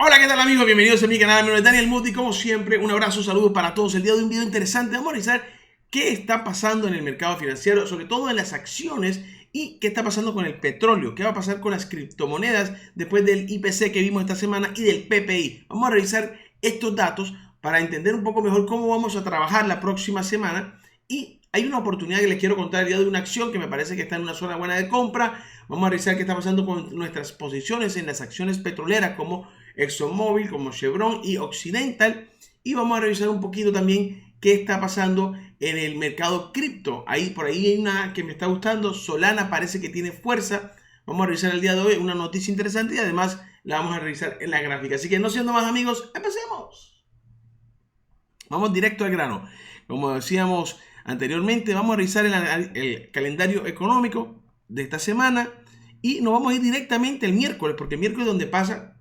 Hola, ¿qué tal amigos? Bienvenidos a mi canal. Mi nombre es Daniel Muti. Como siempre, un abrazo, un saludo para todos. El día de un video interesante. Vamos a revisar qué está pasando en el mercado financiero, sobre todo en las acciones, y qué está pasando con el petróleo, qué va a pasar con las criptomonedas después del IPC que vimos esta semana y del PPI. Vamos a revisar estos datos para entender un poco mejor cómo vamos a trabajar la próxima semana. Y hay una oportunidad que les quiero contar el día de una acción que me parece que está en una zona buena de compra. Vamos a revisar qué está pasando con nuestras posiciones en las acciones petroleras como ExxonMobil, como Chevron y Occidental. Y vamos a revisar un poquito también qué está pasando en el mercado cripto. Por ahí hay una que me está gustando. Solana parece que tiene fuerza. Vamos a revisar el día de hoy una noticia interesante y además la vamos a revisar en la gráfica. Así que no siendo más amigos, empecemos. Vamos directo al grano. Como decíamos anteriormente, vamos a revisar el calendario económico de esta semana y nos vamos a ir directamente el miércoles, porque el miércoles es donde pasa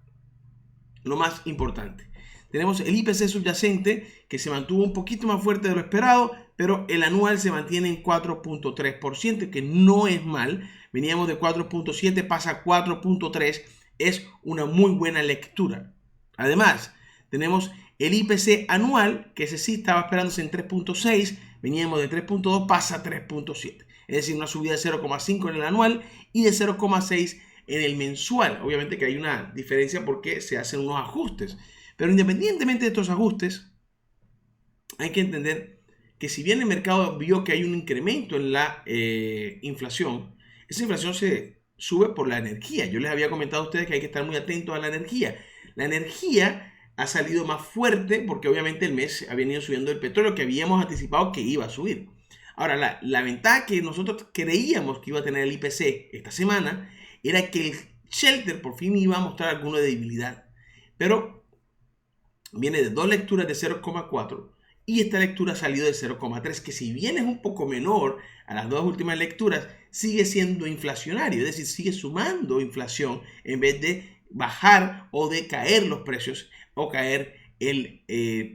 lo más importante. Tenemos el IPC subyacente que se mantuvo un poquito más fuerte de lo esperado, pero el anual se mantiene en 4.3%, que no es mal. Veníamos de 4.7, pasa a 4.3, es una muy buena lectura. Además, tenemos el IPC anual, que ese sí estaba esperándose en 3.6, veníamos de 3.2, pasa a 3.7. Es decir, una subida de 0.5 en el anual y de 0.6 en el mensual. Obviamente que hay una diferencia porque se hacen unos ajustes. Pero independientemente de estos ajustes, hay que entender que si bien el mercado vio que hay un incremento en la inflación, esa inflación se sube por la energía. Yo les había comentado a ustedes que hay que estar muy atentos a la energía. La energía ha salido más fuerte porque obviamente el mes ha venido subiendo el petróleo que habíamos anticipado que iba a subir. Ahora, la ventaja que nosotros creíamos que iba a tener el IPC esta semana era que el shelter por fin iba a mostrar alguna debilidad. Pero viene de dos lecturas de 0,4 y esta lectura ha salido de 0,3, que si bien es un poco menor a las dos últimas lecturas, sigue siendo inflacionario, es decir, sigue sumando inflación en vez de bajar o de caer los precios o caer el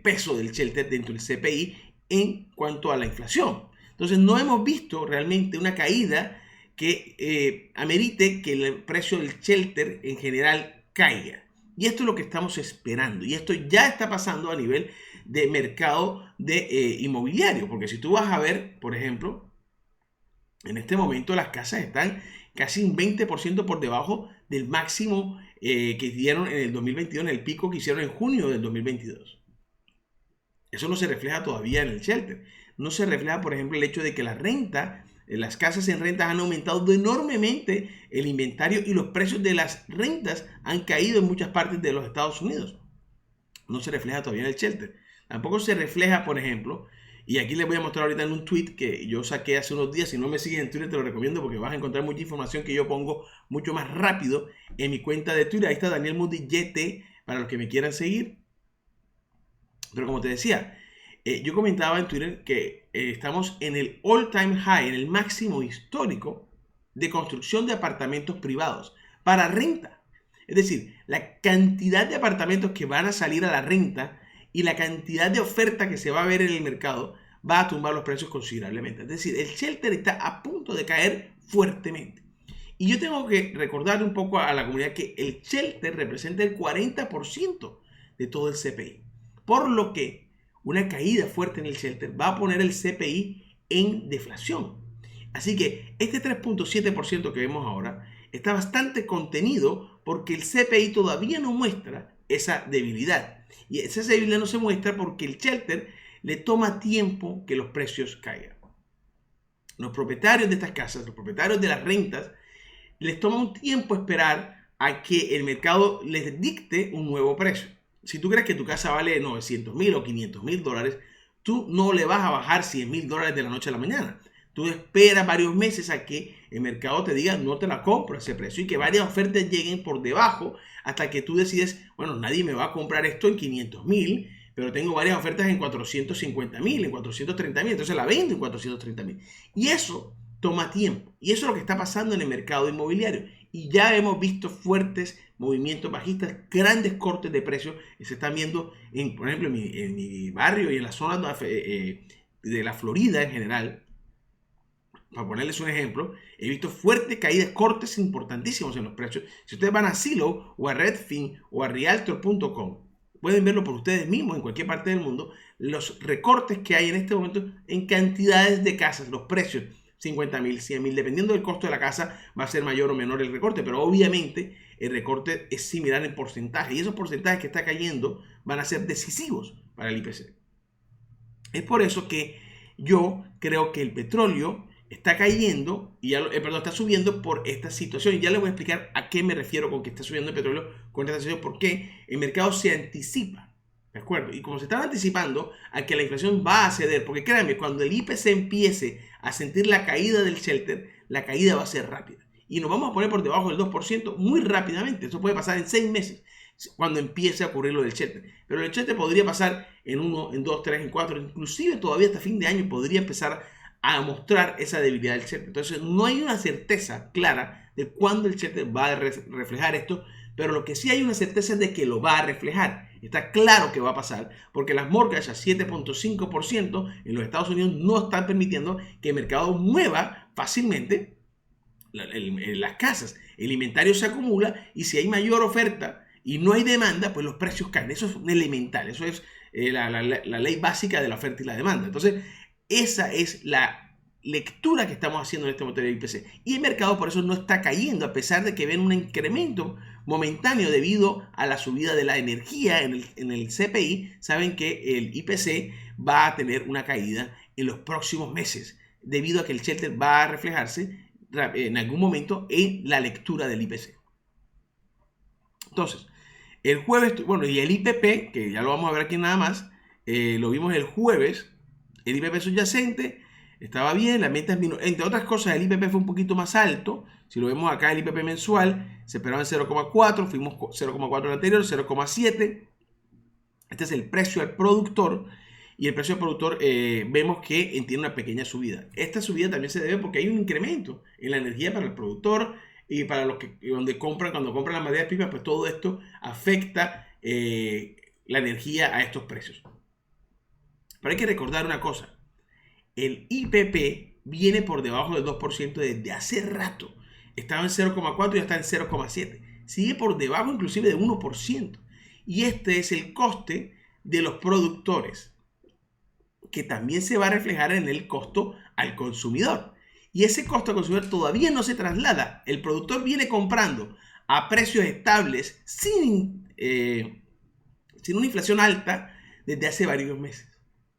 peso del shelter dentro del CPI en cuanto a la inflación. Entonces no hemos visto realmente una caída que amerite que el precio del shelter en general caiga. Y esto es lo que estamos esperando. Y esto ya está pasando a nivel de mercado de inmobiliario. Porque si tú vas a ver, por ejemplo, en este momento las casas están casi un 20% por debajo del máximo que dieron en el 2022, en el pico que hicieron en junio del 2022. Eso no se refleja todavía en el shelter. No se refleja, por ejemplo, el hecho de que la renta, las casas en rentas han aumentado enormemente el inventario y los precios de las rentas han caído en muchas partes de los Estados Unidos. No se refleja todavía en el shelter. Tampoco se refleja, por ejemplo, y aquí les voy a mostrar ahorita en un tweet que yo saqué hace unos días. Si no me sigues en Twitter te lo recomiendo porque vas a encontrar mucha información que yo pongo mucho más rápido en mi cuenta de Twitter. Ahí está Daniel Moody YT para los que me quieran seguir. Pero como te decía, yo comentaba en Twitter que estamos en el all-time high, en el máximo histórico de construcción de apartamentos privados para renta. Es decir, la cantidad de apartamentos que van a salir a la renta y la cantidad de oferta que se va a ver en el mercado va a tumbar los precios considerablemente. Es decir, el shelter está a punto de caer fuertemente. Y yo tengo que recordarle un poco a la comunidad que el shelter representa el 40% de todo el CPI. Por lo que una caída fuerte en el shelter va a poner el CPI en deflación. Así que este 3.7% que vemos ahora está bastante contenido porque el CPI todavía no muestra esa debilidad. Y esa debilidad no se muestra porque el shelter le toma tiempo que los precios caigan. Los propietarios de estas casas, los propietarios de las rentas, les toma un tiempo esperar a que el mercado les dicte un nuevo precio. Si tú crees que tu casa vale 900,000 o 500,000 dólares, tú no le vas a bajar 100,000 dólares de la noche a la mañana. Tú esperas varios meses a que el mercado te diga no te la compro a ese precio y que varias ofertas lleguen por debajo hasta que tú decides, bueno, nadie me va a comprar esto en 500,000, pero tengo varias ofertas en 450,000, en 430,000, entonces la vendo en 430,000. Y eso toma tiempo. Y eso es lo que está pasando en el mercado inmobiliario. Y ya hemos visto fuertes movimientos bajistas, grandes cortes de precios que se están viendo, por ejemplo, en mi barrio y en la zona de la Florida en general. para ponerles un ejemplo, he visto fuertes caídas, cortes importantísimos en los precios. Si ustedes van a Zillow o a Redfin o a Realtor.com, pueden verlo por ustedes mismos en cualquier parte del mundo, los recortes que hay en este momento en cantidades de casas, los precios, 50.000, 100.000, dependiendo del costo de la casa, va a ser mayor o menor el recorte, pero obviamente el recorte es similar en porcentaje y esos porcentajes que está cayendo van a ser decisivos para el IPC. Es por eso que yo creo que el petróleo está cayendo, y ya, está subiendo por esta situación. Y ya les voy a explicar a qué me refiero con que está subiendo el petróleo con esta situación, porque el mercado se anticipa, ¿de acuerdo? Y como se están anticipando a que la inflación va a ceder, porque créanme, cuando el IPC empiece a sentir la caída del shelter, la caída va a ser rápida. Y nos vamos a poner por debajo del 2% muy rápidamente. Eso puede pasar en 6 meses, cuando empiece a ocurrir lo del shelter. Pero el shelter podría pasar en 1, en 2, 3, en 4, inclusive todavía hasta fin de año podría empezar a mostrar esa debilidad del shelter. Entonces no hay una certeza clara de cuándo el shelter va a reflejar esto, pero lo que sí hay una certeza es de que lo va a reflejar. Está claro que va a pasar, porque las mortgages a 7.5% en los Estados Unidos no están permitiendo que el mercado mueva fácilmente las casas. El inventario se acumula y si hay mayor oferta y no hay demanda, pues los precios caen. Eso es elemental, eso es la ley básica de la oferta y la demanda. Entonces, esa es la lectura que estamos haciendo en este momento del IPC. Y el mercado por eso no está cayendo, a pesar de que ven un incremento momentáneo debido a la subida de la energía en el CPI. Saben que el IPC va a tener una caída en los próximos meses, debido a que el shelter va a reflejarse en algún momento en la lectura del IPC. Entonces, el jueves, bueno, y el IPP, que ya lo vamos a ver aquí nada más, lo vimos el jueves. El IPP subyacente estaba bien, la meta es entre otras cosas, el IPP fue un poquito más alto. Si lo vemos acá, el IPP mensual se esperaba en 0,4, fuimos 0,4 el anterior, 0,7. Este es el precio al productor. Y el precio al productor vemos que tiene una pequeña subida. Esta subida también se debe porque hay un incremento en la energía para el productor y para los que cuando compran las materias primas, pues todo esto afecta la energía a estos precios. Pero hay que recordar una cosa. El IPP viene por debajo del 2% desde hace rato. Estaba en 0,4 y ya está en 0,7. Sigue por debajo inclusive de 1%. Y este es el coste de los productores, que también se va a reflejar en el costo al consumidor. Y ese costo al consumidor todavía no se traslada. El productor viene comprando a precios estables sin una inflación alta desde hace varios meses.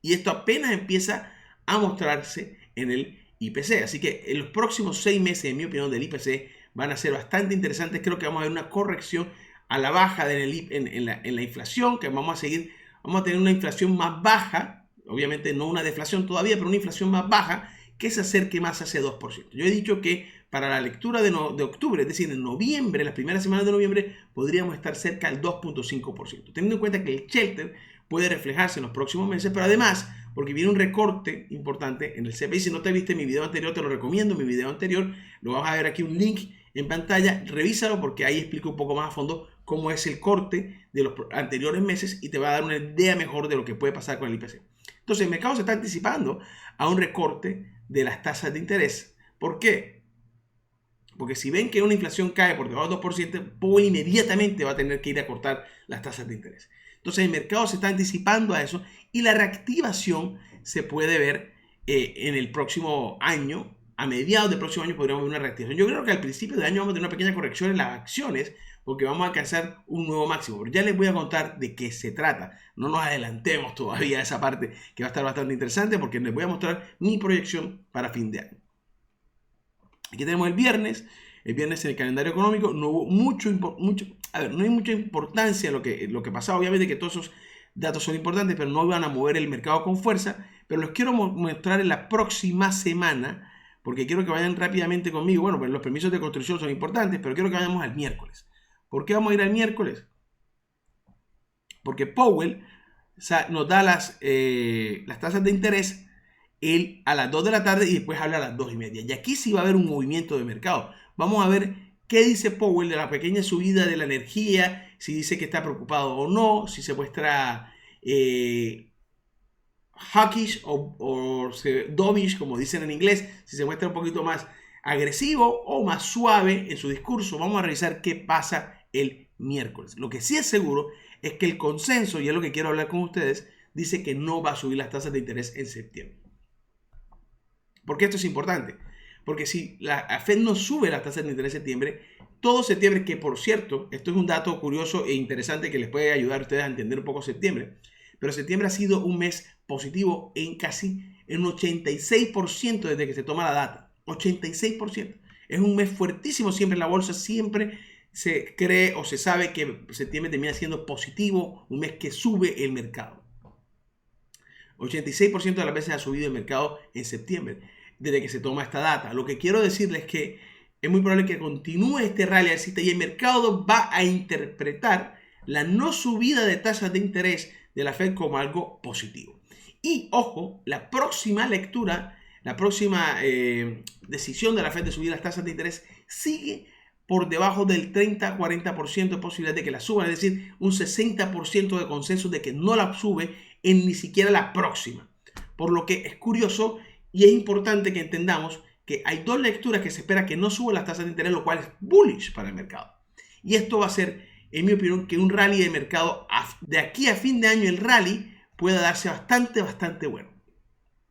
Y esto apenas empieza a mostrarse en el IPC. Así que en los próximos 6 meses, en mi opinión, del IPC van a ser bastante interesantes. Creo que vamos a ver una corrección a la baja en la inflación, que vamos a tener una inflación más baja, obviamente no una deflación todavía, pero una inflación más baja que se acerque más a ese 2%. Yo he dicho que para la lectura de octubre, es decir, en noviembre, las primeras semanas de noviembre, podríamos estar cerca del 2.5%, teniendo en cuenta que el shelter puede reflejarse en los próximos meses, pero además, porque viene un recorte importante en el CPI. Si no te viste mi video anterior, te lo recomiendo, mi video anterior, lo vas a ver aquí un link en pantalla, revísalo porque ahí explico un poco más a fondo cómo es el corte de los anteriores meses y te va a dar una idea mejor de lo que puede pasar con el IPC. Entonces el mercado se está anticipando a un recorte de las tasas de interés. ¿Por qué? Porque si ven que una inflación cae por debajo del 2%, Powell inmediatamente va a tener que ir a cortar las tasas de interés. Entonces el mercado se está anticipando a eso y la reactivación se puede ver en el próximo año. A mediados del próximo año podríamos ver una reactivación. Yo creo que al principio del año vamos a tener una pequeña corrección en las acciones porque vamos a alcanzar un nuevo máximo. Pero ya les voy a contar de qué se trata. No nos adelantemos todavía a esa parte que va a estar bastante interesante porque les voy a mostrar mi proyección para fin de año. Aquí tenemos el viernes. El viernes en el calendario económico no hubo no hay mucha importancia en lo que pasaba. Obviamente que todos esos datos son importantes, pero no van a mover el mercado con fuerza. Pero los quiero mostrar en la próxima semana, porque quiero que vayan rápidamente conmigo. Bueno, pues los permisos de construcción son importantes, pero quiero que vayamos al miércoles. ¿Por qué vamos a ir al miércoles? Porque Powell nos da las tasas de interés a las 2 de la tarde y después habla a las 2:30. Y aquí sí va a haber un movimiento de mercado. Vamos a ver qué dice Powell de la pequeña subida de la energía, si dice que está preocupado o no, si se muestra hawkish o dovish, como dicen en inglés, si se muestra un poquito más agresivo o más suave en su discurso. Vamos a revisar qué pasa el miércoles. Lo que sí es seguro es que el consenso, y es lo que quiero hablar con ustedes, dice que no va a subir las tasas de interés en septiembre. ¿Por qué esto es importante? Porque si la Fed no sube las tasas de interés en septiembre, todo septiembre, que por cierto, esto es un dato curioso e interesante que les puede ayudar a ustedes a entender un poco septiembre, pero septiembre ha sido un mes positivo en casi un 86% desde que se toma la data. 86%. Es un mes fuertísimo siempre en la bolsa, siempre se cree o se sabe que septiembre termina siendo positivo, un mes que sube el mercado. 86% de las veces ha subido el mercado en septiembre, desde que se toma esta data. Lo que quiero decirles es que es muy probable que continúe este rally alcista y el mercado va a interpretar la no subida de tasas de interés de la Fed como algo positivo. Y ojo, la próxima lectura, la próxima decisión de la Fed de subir las tasas de interés sigue por debajo del 30-40% de posibilidad de que la suban, es decir, un 60% de consenso de que no la sube en ni siquiera la próxima. Por lo que es curioso y es importante que entendamos que hay dos lecturas que se espera que no suban las tasas de interés, lo cual es bullish para el mercado. Y esto va a ser, en mi opinión, que un rally de mercado de aquí a fin de año, el rally pueda darse bastante bueno.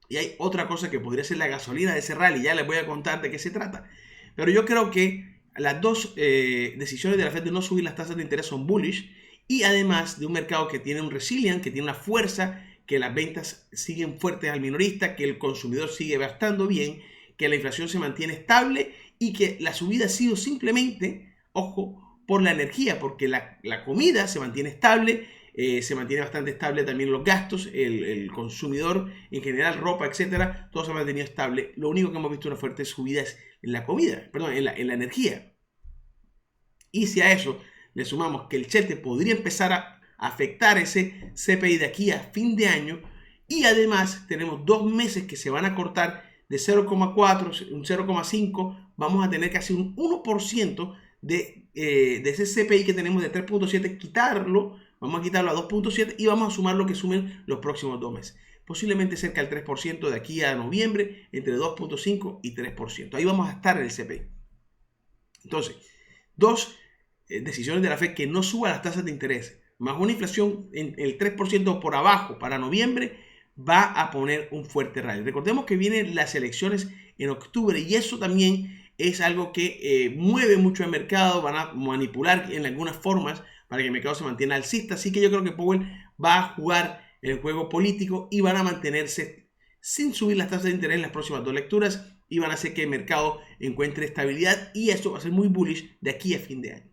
Y hay otra cosa que podría ser la gasolina de ese rally, ya les voy a contar de qué se trata. Pero yo creo que las dos decisiones de la Fed de no subir las tasas de interés son bullish, y además de un mercado que tiene un resilient, que tiene una fuerza, que las ventas siguen fuertes al minorista, que el consumidor sigue gastando bien, que la inflación se mantiene estable y que la subida ha sido simplemente, ojo, por la energía, porque la comida se mantiene estable, se mantiene bastante estable también los gastos, el consumidor en general, ropa, etcétera, todo se ha mantenido estable. Lo único que hemos visto una fuerte subida es en la comida, perdón, en la energía. Y si a eso le sumamos que el chelete podría empezar a afectar ese CPI de aquí a fin de año, y además tenemos 2 meses que se van a cortar de 0,4, un 0,5, vamos a tener casi un 1% de ese CPI que tenemos de 3.7, quitarlo, vamos a quitarlo a 2.7 y vamos a sumar lo que sumen los próximos 2 meses. Posiblemente cerca del 3% de aquí a noviembre, entre 2.5 y 3%. Ahí vamos a estar en el CPI. Entonces, dos decisiones de la Fed que no suba las tasas de interés, más una inflación en el 3% por abajo para noviembre, va a poner un fuerte rally. Recordemos que vienen las elecciones en octubre y eso también es algo que mueve mucho el mercado, van a manipular en algunas formas para que el mercado se mantenga alcista, así que yo creo que Powell va a jugar el juego político y van a mantenerse sin subir las tasas de interés en las próximas 2 lecturas y van a hacer que el mercado encuentre estabilidad y esto va a ser muy bullish de aquí a fin de año.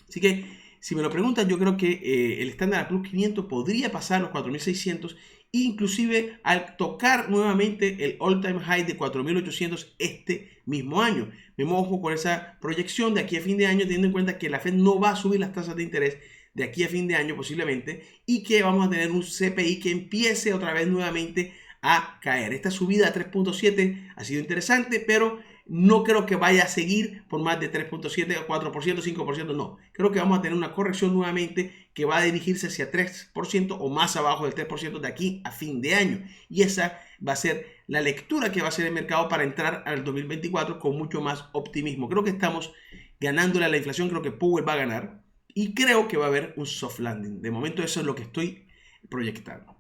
Así que si me lo preguntan, yo creo que el Standard & Poor's 500 podría pasar los 4.600, inclusive al tocar nuevamente el all-time high de 4.800 este mismo año. Me mojo con esa proyección de aquí a fin de año, teniendo en cuenta que la Fed no va a subir las tasas de interés de aquí a fin de año posiblemente, y que vamos a tener un CPI que empiece otra vez nuevamente a caer. Esta subida a 3.7 ha sido interesante, pero no creo que vaya a seguir por más de 3.7, 4%, 5%, no. Creo que vamos a tener una corrección nuevamente que va a dirigirse hacia 3% o más abajo del 3% de aquí a fin de año. Y esa va a ser la lectura que va a hacer el mercado para entrar al 2024 con mucho más optimismo. Creo que estamos ganándole a la inflación, creo que Powell va a ganar y creo que va a haber un soft landing. De momento eso es lo que estoy proyectando.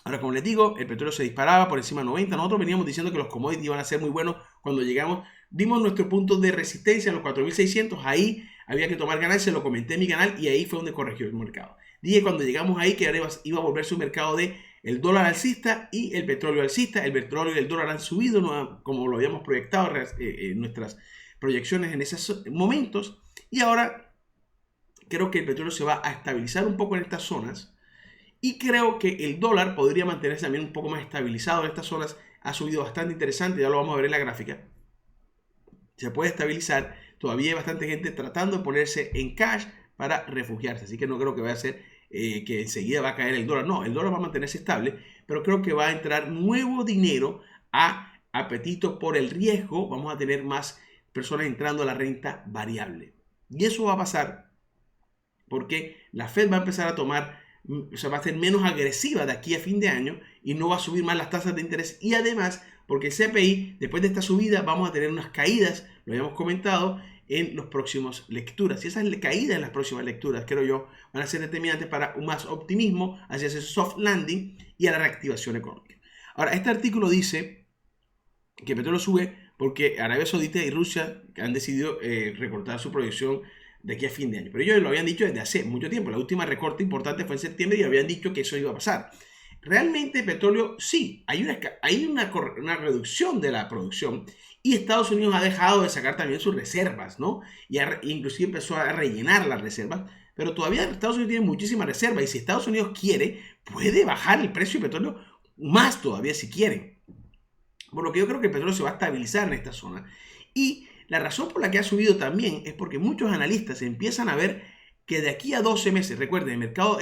Ahora, como les digo, el petróleo se disparaba por encima de 90. Nosotros veníamos diciendo que los commodities iban a ser muy buenos cuando llegamos. Dimos nuestro punto de resistencia en los 4.600. Ahí había que tomar ganancias, lo comenté en mi canal y ahí fue donde corrigió el mercado. Dije cuando llegamos ahí que ahora iba a volverse un mercado de el dólar alcista y el petróleo alcista. El petróleo y el dólar han subido como lo habíamos proyectado en nuestras proyecciones en esos momentos. Y ahora creo que el petróleo se va a estabilizar un poco en estas zonas. Y creo que el dólar podría mantenerse también un poco más estabilizado en estas zonas. Ha subido bastante interesante, ya lo vamos a ver en la gráfica. Se puede estabilizar. Todavía hay bastante gente tratando de ponerse en cash para refugiarse. Así que no creo que vaya a ser que enseguida va a caer el dólar. No, el dólar va a mantenerse estable. Pero creo que va a entrar nuevo dinero a apetito por el riesgo. Vamos a tener más personas entrando a la renta variable. Y eso va a pasar porque la Fed va a empezar a tomar o sea, va a ser menos agresiva de aquí a fin de año y no va a subir más las tasas de interés. Y además, porque el CPI, después de esta subida, vamos a tener unas caídas, lo habíamos comentado, en las próximas lecturas. Y esas caídas en las próximas lecturas, creo yo, van a ser determinantes para un más optimismo hacia ese soft landing y a la reactivación económica. Ahora, este artículo dice que el petróleo sube porque Arabia Saudita y Rusia han decidido recortar su producción de aquí a fin de año. Pero ellos lo habían dicho desde hace mucho tiempo. La última recorte importante fue en septiembre y habían dicho que eso iba a pasar. Realmente el petróleo, sí, hay una reducción de la producción y Estados Unidos ha dejado de sacar también sus reservas, ¿no? Y inclusive empezó a rellenar las reservas, pero todavía Estados Unidos tiene muchísimas reservas y si Estados Unidos quiere, puede bajar el precio del petróleo más todavía si quiere. Por lo que yo creo que el petróleo se va a estabilizar en esta zona. Y la razón por la que ha subido también es porque muchos analistas empiezan a ver que de aquí a 12 meses, recuerden, el mercado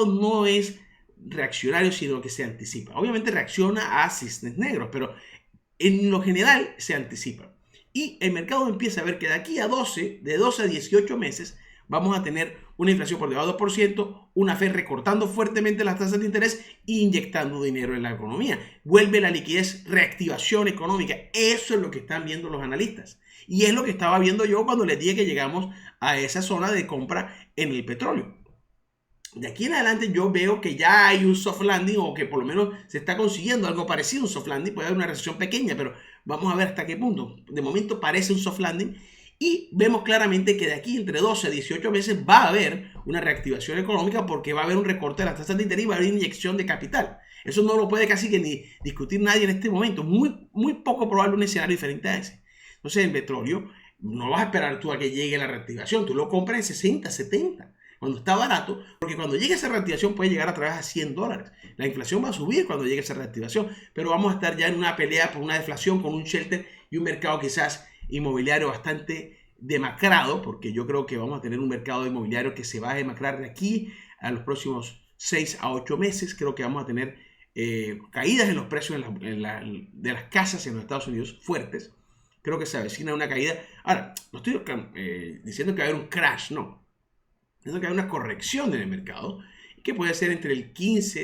no es reaccionario, sino que se anticipa. Obviamente reacciona a cisnes negros, pero en lo general se anticipa. Y el mercado empieza a ver que de aquí a de 12 a 18 meses, vamos a tener una inflación por debajo del 2%, una Fed recortando fuertemente las tasas de interés e inyectando dinero en la economía. Vuelve la liquidez, reactivación económica. Eso es lo que están viendo los analistas. Y es lo que estaba viendo yo cuando les dije que llegamos a esa zona de compra en el petróleo. De aquí en adelante yo veo que ya hay un soft landing o que por lo menos se está consiguiendo algo parecido a un soft landing. Puede haber una recesión pequeña, pero vamos a ver hasta qué punto. De momento parece un soft landing y vemos claramente que de aquí entre 12 a 18 meses va a haber una reactivación económica porque va a haber un recorte de las tasas de interés y va a haber inyección de capital. Eso no lo puede casi que ni discutir nadie en este momento. Muy poco probable un escenario diferente a ese. Entonces el petróleo no vas a esperar tú a que llegue la reactivación. Tú lo compras en 60, 70. Cuando está barato, porque cuando llegue esa reactivación puede llegar a través a $100. La inflación va a subir cuando llegue esa reactivación, pero vamos a estar ya en una pelea por una deflación con un shelter y un mercado quizás inmobiliario bastante demacrado, porque yo creo que vamos a tener un mercado inmobiliario que se va a demacrar de aquí a los próximos 6 a 8 meses. Creo que vamos a tener caídas en los precios de las casas en los Estados Unidos fuertes. Creo que se avecina una caída. Ahora, no estoy diciendo que va a haber un crash, no. Es que hay una corrección en el mercado que puede ser entre 10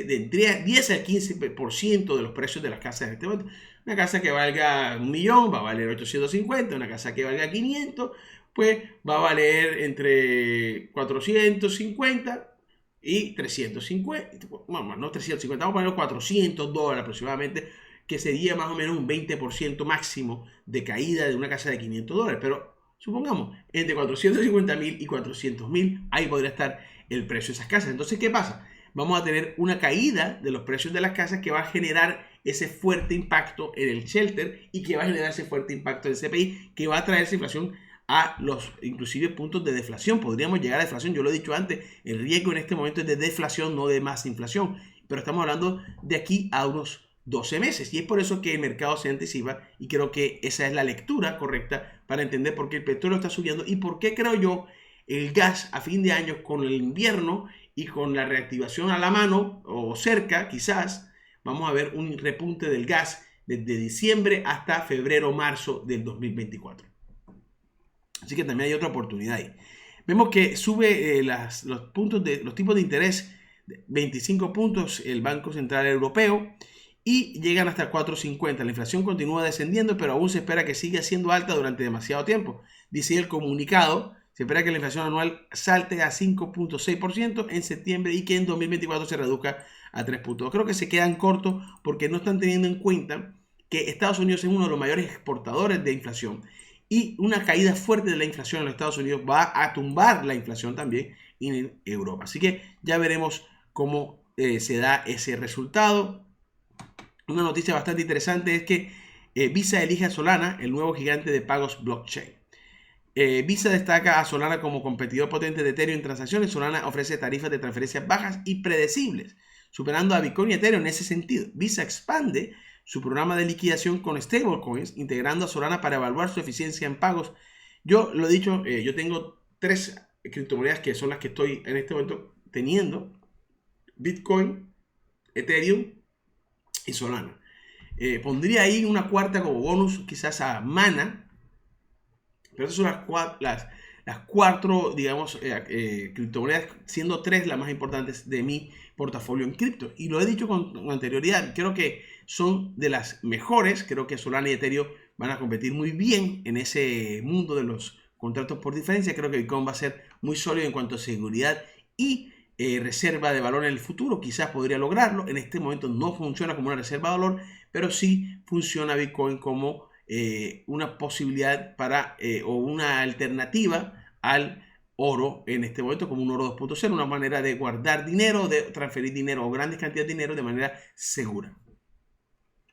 al 15% de los precios de las casas en este momento. Una casa que valga 1.000.000 va a valer 850, una casa que valga 500, pues va a valer entre 450 y 350, bueno, no 350, vamos a poner $400 aproximadamente, que sería más o menos un 20% máximo de caída de una casa de $500, pero supongamos, entre 450.000 y 400.000, ahí podría estar el precio de esas casas. Entonces, ¿qué pasa? Vamos a tener una caída de los precios de las casas que va a generar ese fuerte impacto en el shelter y que va a generar ese fuerte impacto en el CPI, que va a traer esa inflación a los inclusive puntos de deflación. Podríamos llegar a deflación, yo lo he dicho antes, el riesgo en este momento es de deflación, no de más inflación. Pero estamos hablando de aquí a unos 12 meses. Y es por eso que el mercado se anticipa y creo que esa es la lectura correcta para entender por qué el petróleo está subiendo y por qué creo yo el gas a fin de año con el invierno y con la reactivación a la mano o cerca quizás vamos a ver un repunte del gas desde diciembre hasta febrero marzo del 2024. Así que también hay otra oportunidad ahí. Vemos que sube los tipos de interés 25 puntos el Banco Central Europeo y llegan hasta 4.50. La inflación continúa descendiendo, pero aún se espera que siga siendo alta durante demasiado tiempo. Dice el comunicado, se espera que la inflación anual salte a 5.6% en septiembre y que en 2024 se reduzca a 3 puntos. Creo que se quedan cortos porque no están teniendo en cuenta que Estados Unidos es uno de los mayores exportadores de inflación y una caída fuerte de la inflación en los Estados Unidos va a tumbar la inflación también en Europa. Así que ya veremos cómo se da ese resultado. Una noticia bastante interesante es que Visa elige a Solana, el nuevo gigante de pagos blockchain. Visa destaca a Solana como competidor potente de Ethereum en transacciones. Solana ofrece tarifas de transferencias bajas y predecibles, superando a Bitcoin y Ethereum en ese sentido. Visa expande su programa de liquidación con stablecoins, integrando a Solana para evaluar su eficiencia en pagos. Yo lo he dicho, yo tengo 3 criptomonedas que son las que estoy en este momento teniendo: Bitcoin, Ethereum y Solana. Pondría ahí una cuarta como bonus, quizás a Mana, pero esas son las 4, digamos, criptomonedas, siendo 3 las más importantes de mi portafolio en cripto. Y lo he dicho con anterioridad, creo que son de las mejores. Creo que Solana y Ethereum van a competir muy bien en ese mundo de los contratos por diferencia. Creo que Bitcoin va a ser muy sólido en cuanto a seguridad y reserva de valor en el futuro. Quizás podría lograrlo. En este momento no funciona como una reserva de valor, pero sí funciona Bitcoin como una posibilidad para o una alternativa al oro en este momento, como un oro 2.0, una manera de guardar dinero, de transferir dinero o grandes cantidades de dinero de manera segura.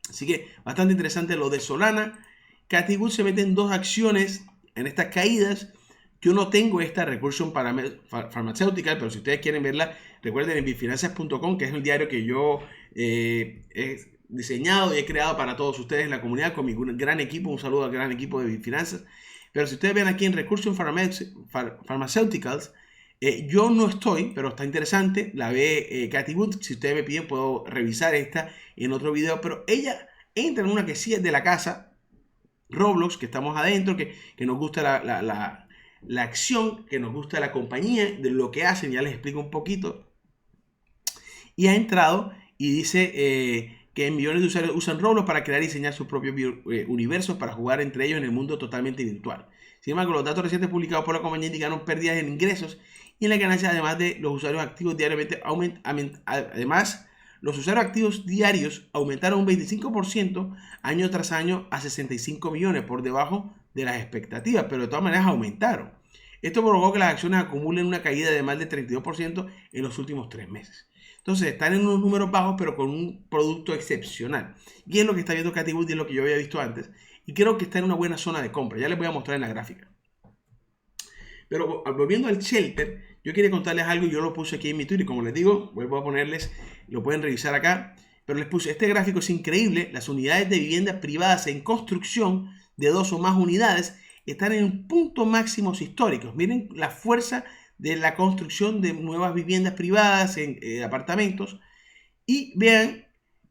Así que bastante interesante lo de Solana. Cathie Wood se mete en 2 acciones en estas caídas. Yo no tengo esta Recursion Pharmaceutical, pero si ustedes quieren verla, recuerden en bitfinanzas.com, que es el diario que yo he diseñado y he creado para todos ustedes en la comunidad con mi gran equipo. Un saludo al gran equipo de Bitfinanzas. Pero si ustedes ven aquí en Recursion Pharmaceuticals, yo no estoy, pero está interesante. La ve Cathie Wood. Si ustedes me piden, puedo revisar esta en otro video. Pero ella entra en una que sí es de la casa, Roblox, que estamos adentro, que nos gusta la acción, que nos gusta la compañía, de lo que hacen. Ya les explico un poquito. Y ha entrado y dice que millones de usuarios usan Roblox para crear y diseñar sus propios universos para jugar entre ellos en el mundo totalmente virtual. Sin embargo, los datos recientes publicados por la compañía indicaron pérdidas en ingresos y en la ganancia, además de los usuarios activos diariamente además, los usuarios activos diarios aumentaron un 25% año tras año a 65 millones, por debajo de las expectativas, pero de todas maneras aumentaron. Esto provocó que las acciones acumulen una caída de más del 32% en los últimos 3 meses. Entonces están en unos números bajos, pero con un producto excepcional. Y es lo que está viendo Cathie Wood y es lo que yo había visto antes. Y creo que está en una buena zona de compra. Ya les voy a mostrar en la gráfica. Pero volviendo al Shelter, yo quería contarles algo. Yo lo puse aquí en mi Twitter y como les digo, vuelvo a ponerles, lo pueden revisar acá. Pero les puse, este gráfico es increíble. Las unidades de viviendas privadas en construcción de 2 o más unidades están en puntos máximos históricos. Miren la fuerza de la construcción de nuevas viviendas privadas en apartamentos. Y vean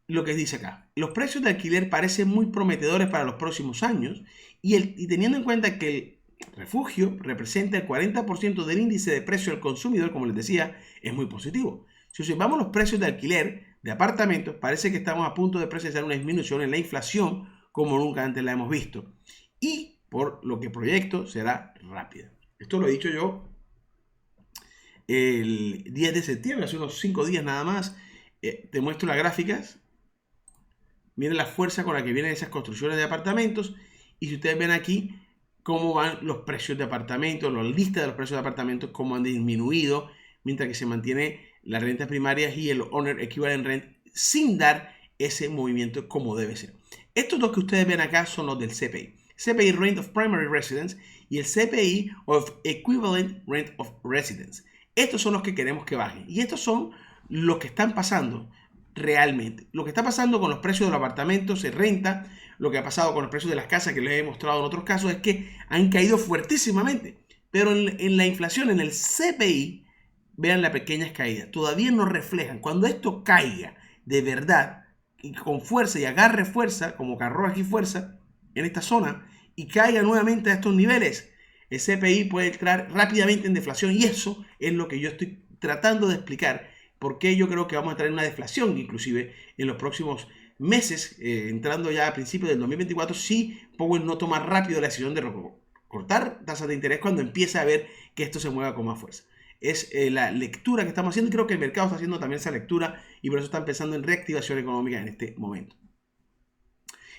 lo que dice acá. Los precios de alquiler parecen muy prometedores para los próximos años y teniendo en cuenta que el refugio representa el 40% del índice de precio al consumidor, como les decía, es muy positivo. Si observamos los precios de alquiler de apartamentos, parece que estamos a punto de presenciar una disminución en la inflación como nunca antes la hemos visto. Y por lo que proyecto será rápida. Esto lo he dicho yo el 10 de septiembre, hace unos 5 días nada más. Te muestro las gráficas. Miren la fuerza con la que vienen esas construcciones de apartamentos. Y si ustedes ven aquí cómo van los precios de apartamentos, las listas de los precios de apartamentos, cómo han disminuido, mientras que se mantiene las rentas primarias y el Owner Equivalent Rent sin dar ese movimiento como debe ser. Estos dos que ustedes ven acá son los del CPI. CPI Rent of Primary Residence y el CPI of Equivalent Rent of Residence. Estos son los que queremos que bajen. Y estos son los que están pasando realmente. Lo que está pasando con los precios de los apartamentos en renta, lo que ha pasado con los precios de las casas que les he mostrado en otros casos, es que han caído fuertísimamente. Pero en la inflación, en el CPI, vean las pequeñas caídas. Todavía no reflejan. Cuando esto caiga de verdad y con fuerza y agarre fuerza, como agarró aquí fuerza en esta zona, y caiga nuevamente a estos niveles, el CPI puede entrar rápidamente en deflación y eso es lo que yo estoy tratando de explicar, porque yo creo que vamos a entrar en una deflación inclusive en los próximos meses, entrando ya a principios del 2024, si Powell no toma rápido la decisión de cortar tasas de interés cuando empieza a ver que esto se mueva con más fuerza. Es la lectura que estamos haciendo y creo que el mercado está haciendo también esa lectura y por eso están pensando en reactivación económica en este momento.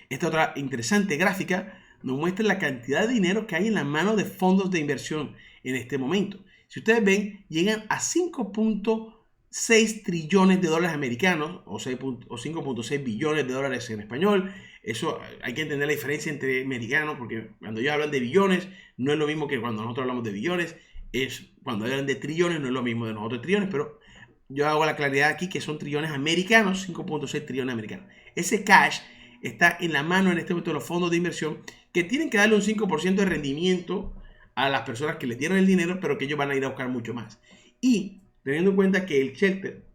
Esta otra interesante gráfica nos muestra la cantidad de dinero que hay en la mano de fondos de inversión en este momento. Si ustedes ven, llegan a 5.6 trillones de dólares americanos o 5.6 billones de dólares en español. Eso hay que entender la diferencia entre americanos, porque cuando ellos hablan de billones no es lo mismo que cuando nosotros hablamos de billones. Cuando hablan de trillones no es lo mismo de nosotros trillones, pero yo hago la claridad aquí que son trillones americanos, 5.6 trillones americanos. Ese cash está en la mano en este momento de los fondos de inversión que tienen que darle un 5% de rendimiento a las personas que les dieron el dinero, pero que ellos van a ir a buscar mucho más. Y teniendo en cuenta que el Shelter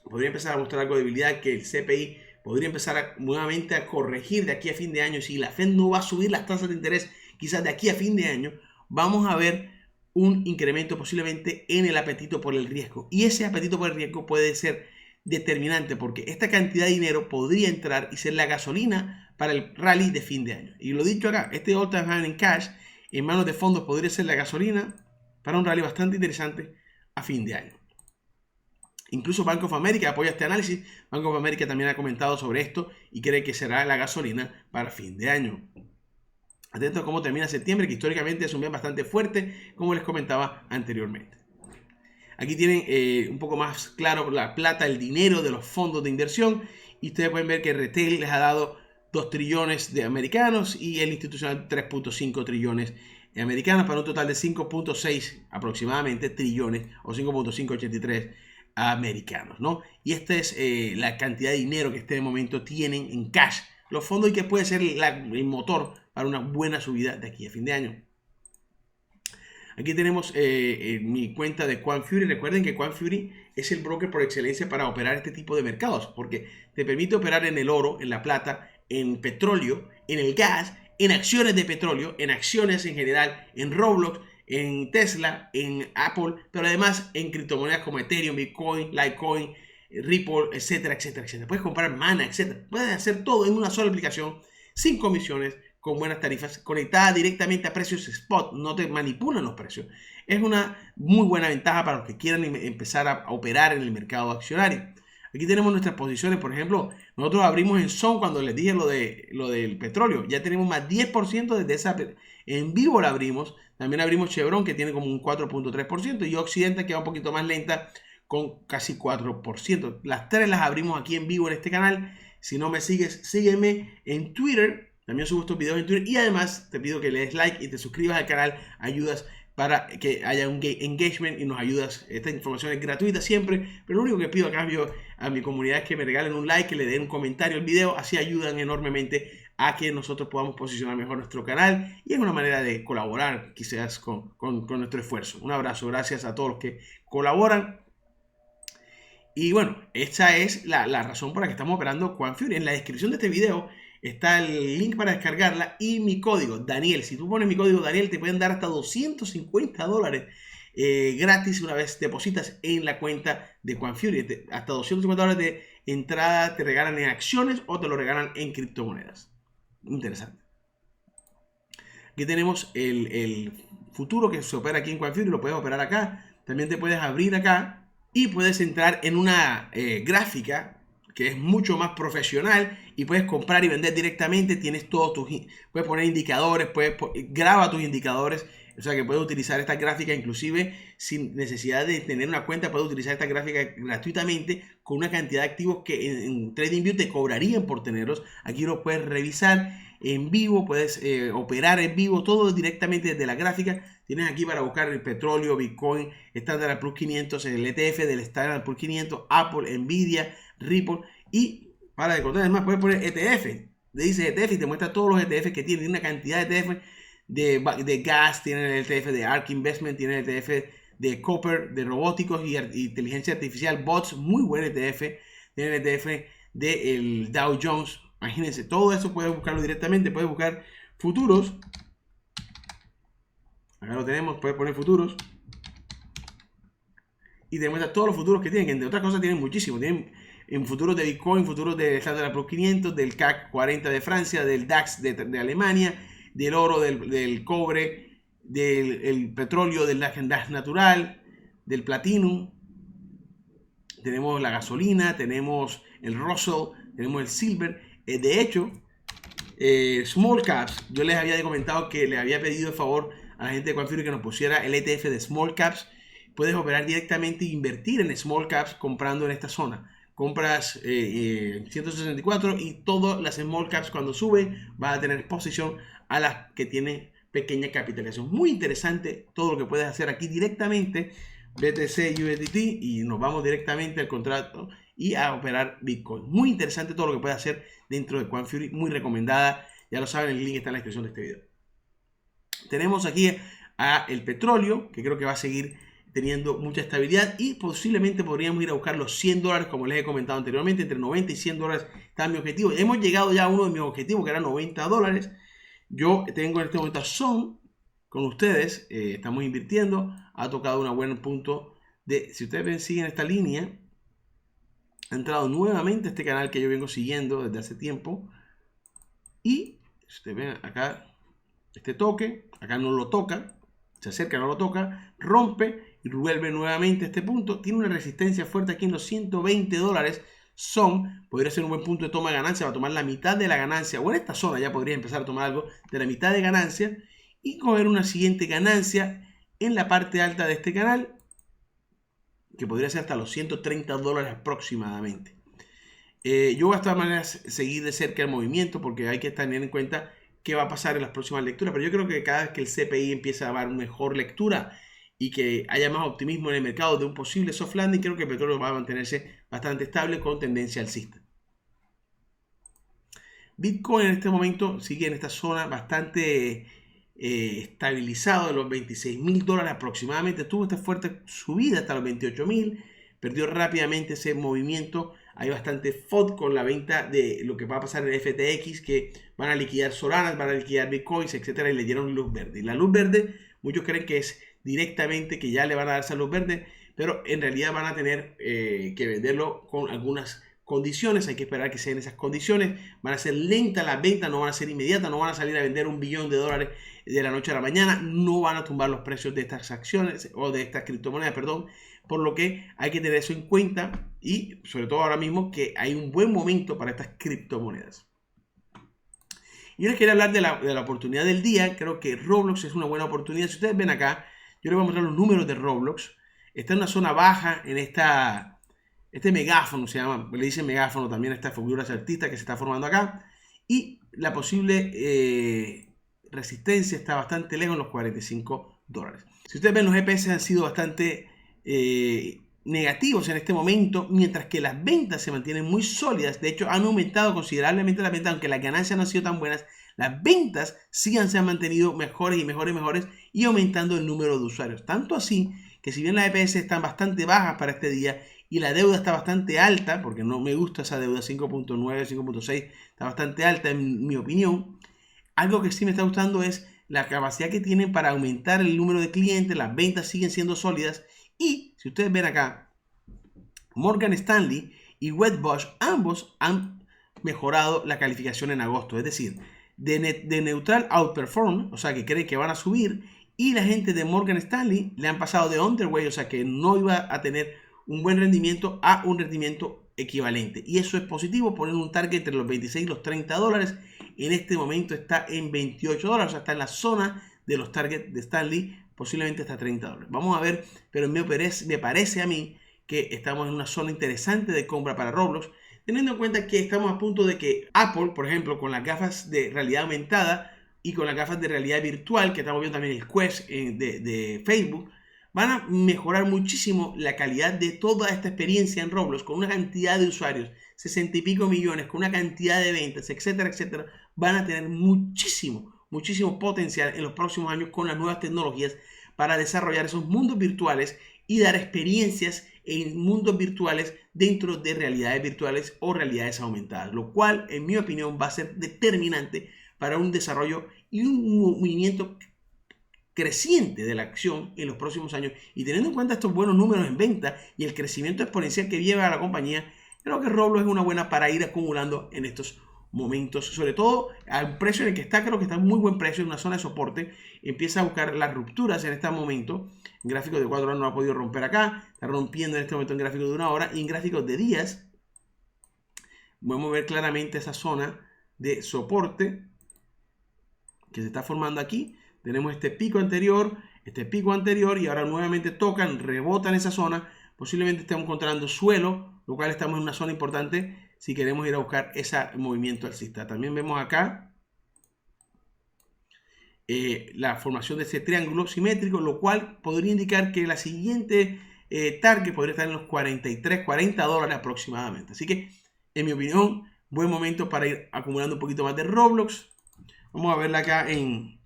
podría empezar a mostrar algo de debilidad, que el CPI podría empezar nuevamente a corregir de aquí a fin de año, si la Fed no va a subir las tasas de interés quizás de aquí a fin de año, vamos a ver un incremento posiblemente en el apetito por el riesgo. Y ese apetito por el riesgo puede ser determinante porque esta cantidad de dinero podría entrar y ser la gasolina para el rally de fin de año. Y lo dicho acá, este all time high en cash en manos de fondos podría ser la gasolina para un rally bastante interesante a fin de año. Incluso Bank of America apoya este análisis. Bank of America también ha comentado sobre esto y cree que será la gasolina para fin de año. Atentos a cómo termina septiembre, que históricamente es un mes bastante fuerte, como les comentaba anteriormente. Aquí tienen un poco más claro la plata, el dinero de los fondos de inversión. Y ustedes pueden ver que el retail les ha dado 2 trillones de americanos y el institucional 3.5 trillones de americanos para un total de 5.6 aproximadamente trillones o 5.583 americanos, ¿no? Y esta es la cantidad de dinero que este momento tienen en cash los fondos y que puede ser el motor para una buena subida de aquí a fin de año. Aquí tenemos mi cuenta de Quant Fury. Recuerden que Quant Fury es el broker por excelencia para operar este tipo de mercados, porque te permite operar en el oro, en la plata, en petróleo, en el gas, en acciones de petróleo, en acciones en general, en Roblox, en Tesla, en Apple, pero además en criptomonedas como Ethereum, Bitcoin, Litecoin, Ripple, etcétera, etcétera, etcétera. Puedes comprar Mana, etcétera. Puedes hacer todo en una sola aplicación, sin comisiones, con buenas tarifas, conectada directamente a precios spot, no te manipulan los precios. Es una muy buena ventaja para los que quieran empezar a operar en el mercado accionario. Aquí tenemos nuestras posiciones, por ejemplo, nosotros abrimos en Zone cuando les dije lo del petróleo, ya tenemos más 10% desde esa, en vivo la abrimos, también abrimos Chevron que tiene como un 4.3% y Occidental que va un poquito más lenta con casi 4%. Las tres las abrimos aquí en vivo en este canal. Si no me sigues, sígueme en Twitter. También subo estos videos en Twitter y además te pido que le des like y te suscribas al canal. Ayudas para que haya un engagement y nos ayudas. Esta información es gratuita siempre, pero lo único que pido a cambio a mi comunidad es que me regalen un like, que le den un comentario al video. Así ayudan enormemente a que nosotros podamos posicionar mejor nuestro canal y es una manera de colaborar quizás con nuestro esfuerzo. Un abrazo, gracias a todos los que colaboran. Y bueno, esta es la razón por la que estamos operando Quant Fury. En la descripción de este video está el link para descargarla y mi código, Daniel. Si tú pones mi código, Daniel, te pueden dar hasta $250 gratis una vez depositas en la cuenta de Quant Fury. Hasta $250 de entrada te regalan en acciones o te lo regalan en criptomonedas. Interesante. Aquí tenemos el futuro que se opera aquí en Quant Fury. Lo puedes operar acá. También te puedes abrir acá y puedes entrar en una gráfica que es mucho más profesional y puedes comprar y vender directamente. Tienes todos puedes poner indicadores, graba tus indicadores, o sea que puedes utilizar esta gráfica inclusive sin necesidad de tener una cuenta. Puedes utilizar esta gráfica gratuitamente con una cantidad de activos que en TradingView te cobrarían por tenerlos. Aquí lo puedes revisar en vivo, puedes operar en vivo, todo directamente desde la gráfica. Tienes aquí para buscar el petróleo, Bitcoin, Standard & Poor's 500, el ETF del Standard & Poor's 500, Apple, Nvidia, Ripple. Y para contar, además puedes poner ETF. Le dices ETF y te muestra todos los ETF que tiene. Tiene una cantidad de ETF de gas, tiene el ETF de ARK Investment, tiene el ETF de Copper, de robóticos y inteligencia artificial, bots, muy buen ETF. Tiene el ETF del Dow Jones. Imagínense, todo eso puedes buscarlo directamente. Puedes buscar futuros. Acá lo tenemos, puedes poner futuros. Y te muestra todos los futuros que tienen, que entre otras cosas tienen muchísimo. Tienen en futuros de Bitcoin, futuros del Standard & Poor's 500, del CAC 40 de Francia, del DAX de Alemania, del oro, del cobre, del petróleo, del gas natural, del platinum. Tenemos la gasolina, tenemos el Russell, tenemos el silver. De hecho, Small Caps, yo les había comentado que les había pedido el favor a la gente de Quant Fury que nos pusiera el ETF de Small Caps. Puedes operar directamente e invertir en Small Caps comprando en esta zona. Compras 164 y todas las Small Caps cuando suben vas a tener exposición a las que tienen pequeña capitalización. Muy interesante todo lo que puedes hacer aquí directamente. BTC, USDT y nos vamos directamente al contrato y a operar Bitcoin. Muy interesante todo lo que puedes hacer dentro de Quant Fury. Muy recomendada. Ya lo saben, el link está en la descripción de este video. Tenemos aquí el petróleo, que creo que va a seguir teniendo mucha estabilidad y posiblemente podríamos ir a buscar los $100, como les he comentado anteriormente. Entre 90 y $100 está mi objetivo. Hemos llegado ya a uno de mis objetivos, que era $90. Yo tengo en este momento a Zone con ustedes. Estamos invirtiendo. Ha tocado un buen punto de, si ustedes ven, siguen esta línea. Ha entrado nuevamente este canal que yo vengo siguiendo desde hace tiempo. Y si ustedes ven acá, este toque, acá no lo toca, se acerca, no lo toca, rompe y vuelve nuevamente a este punto. Tiene una resistencia fuerte aquí en los $120. Podría ser un buen punto de toma de ganancia, va a tomar la mitad de la ganancia, o en esta zona ya podría empezar a tomar algo de la mitad de ganancia y coger una siguiente ganancia en la parte alta de este canal, que podría ser hasta los $130 aproximadamente. Yo voy a de todas maneras seguir de cerca el movimiento porque hay que tener en cuenta qué va a pasar en las próximas lecturas, pero yo creo que cada vez que el CPI empieza a dar mejor lectura y que haya más optimismo en el mercado de un posible soft landing, creo que el petróleo va a mantenerse bastante estable con tendencia alcista. Bitcoin en este momento sigue en esta zona bastante estabilizado de los $26.000 aproximadamente. Tuvo esta fuerte subida hasta los 28.000, perdió rápidamente ese movimiento. Hay bastante FOD con la venta de lo que va a pasar en FTX, que van a liquidar Solanas, van a liquidar Bitcoins, etcétera, y le dieron luz verde. Y la luz verde, muchos creen que es directamente que ya le van a dar esa luz verde, pero en realidad van a tener que venderlo con algunas condiciones. Hay que esperar que sean esas condiciones. Van a ser lentas las ventas, no van a ser inmediatas, no van a salir a vender $1 billón de la noche a la mañana, no van a tumbar los precios de estas acciones o de estas criptomonedas, perdón. Por lo que hay que tener eso en cuenta y sobre todo ahora mismo que hay un buen momento para estas criptomonedas. Yo les quería hablar de la oportunidad del día. Creo que Roblox es una buena oportunidad. Si ustedes ven acá, yo les voy a mostrar los números de Roblox. Está en una zona baja, en este megáfono se llama, le dicen megáfono también a esta figura artista que se está formando acá. Y la posible resistencia está bastante lejos en los $45. Si ustedes ven, los EPS han sido bastante negativos en este momento, mientras que las ventas se mantienen muy sólidas. De hecho, han aumentado considerablemente las ventas, aunque las ganancias no han sido tan buenas. Las ventas sí se han mantenido mejores y mejores y aumentando el número de usuarios. Tanto así que si bien las EPS están bastante bajas para este día y la deuda está bastante alta, porque no me gusta esa deuda, 5.9, 5.6, está bastante alta en mi opinión. Algo que sí me está gustando es la capacidad que tienen para aumentar el número de clientes. Las ventas siguen siendo sólidas. Y si ustedes ven acá, Morgan Stanley y Wedbush ambos han mejorado la calificación en agosto. Es decir, de neutral outperform, o sea que creen que van a subir. Y la gente de Morgan Stanley le han pasado de underweight, o sea que no iba a tener un buen rendimiento a un rendimiento equivalente. Y eso es positivo, poner un target entre los 26 y los $30. En este momento está en $28, o sea, está en la zona de los targets de Stanley, posiblemente hasta $30. Vamos a ver, pero me parece a mí que estamos en una zona interesante de compra para Roblox, teniendo en cuenta que estamos a punto de que Apple, por ejemplo, con las gafas de realidad aumentada y con las gafas de realidad virtual, que estamos viendo también el Quest de Facebook, van a mejorar muchísimo la calidad de toda esta experiencia en Roblox, con una cantidad de usuarios, 60 y pico millones, con una cantidad de ventas, etcétera, etcétera. Van a tener muchísimo potencial en los próximos años con las nuevas tecnologías para desarrollar esos mundos virtuales y dar experiencias en mundos virtuales dentro de realidades virtuales o realidades aumentadas, lo cual en mi opinión va a ser determinante para un desarrollo y un movimiento creciente de la acción en los próximos años. Y teniendo en cuenta estos buenos números en venta y el crecimiento exponencial que lleva a la compañía, creo que Roblox es una buena para ir acumulando en estos momentos, sobre todo al precio en el que está. Creo que está en muy buen precio, en una zona de soporte. Empieza a buscar las rupturas en este momento. En gráficos de 4 horas no ha podido romper acá, está rompiendo en este momento en gráficos de 1 hora, y en gráficos de días podemos ver claramente esa zona de soporte que se está formando aquí. Tenemos este pico anterior y ahora nuevamente tocan, rebotan esa zona. Posiblemente estemos encontrando suelo, lo cual estamos en una zona importante si queremos ir a buscar ese movimiento alcista. También vemos acá la formación de ese triángulo simétrico, lo cual podría indicar que la siguiente target podría estar en los $40 aproximadamente. Así que, en mi opinión, buen momento para ir acumulando un poquito más de Roblox. Vamos a verla acá en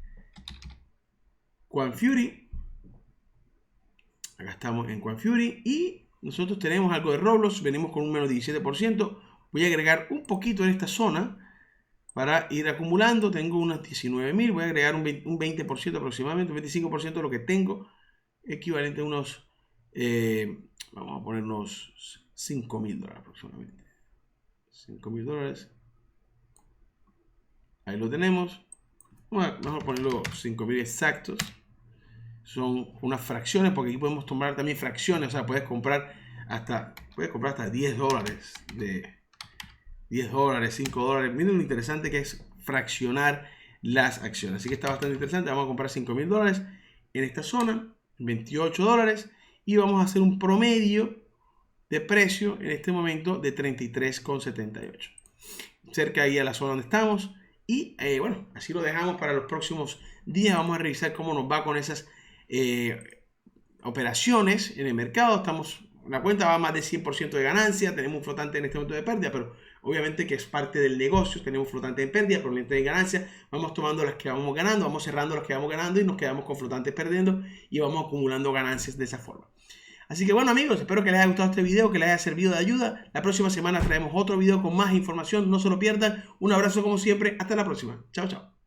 QuantFury. Acá estamos en QuantFury y nosotros tenemos algo de Roblox. Venimos con un menos 17%. Voy a agregar un poquito en esta zona. para ir acumulando. Tengo unos 19.000, voy a agregar un 20% aproximadamente, un 25% de lo que tengo, equivalente a unos, vamos a poner unos $5.000 aproximadamente. $5.000. Ahí lo tenemos. Bueno, vamos a ponerlo 5.000 exactos. Son unas fracciones, porque aquí podemos tomar también fracciones. O sea, puedes comprar hasta $10 de $10, $5. Miren lo interesante que es fraccionar las acciones. Así que está bastante interesante. Vamos a comprar $5.000 en esta zona, $28. Y vamos a hacer un promedio de precio en este momento de 33,78. Cerca ahí a la zona donde estamos. Y bueno, así lo dejamos para los próximos días. Vamos a revisar cómo nos va con esas operaciones en el mercado. La cuenta va a más de 100% de ganancia. Tenemos un flotante en este momento de pérdida, pero obviamente que es parte del negocio. Tenemos un flotante de pérdida, flotante de ganancia. Vamos tomando las que vamos ganando, vamos cerrando las que vamos ganando y nos quedamos con flotantes perdiendo y vamos acumulando ganancias de esa forma. Así que bueno, amigos, espero que les haya gustado este video, que les haya servido de ayuda. La próxima semana traemos otro video con más información. No se lo pierdan. Un abrazo como siempre. Hasta la próxima. Chao, chao.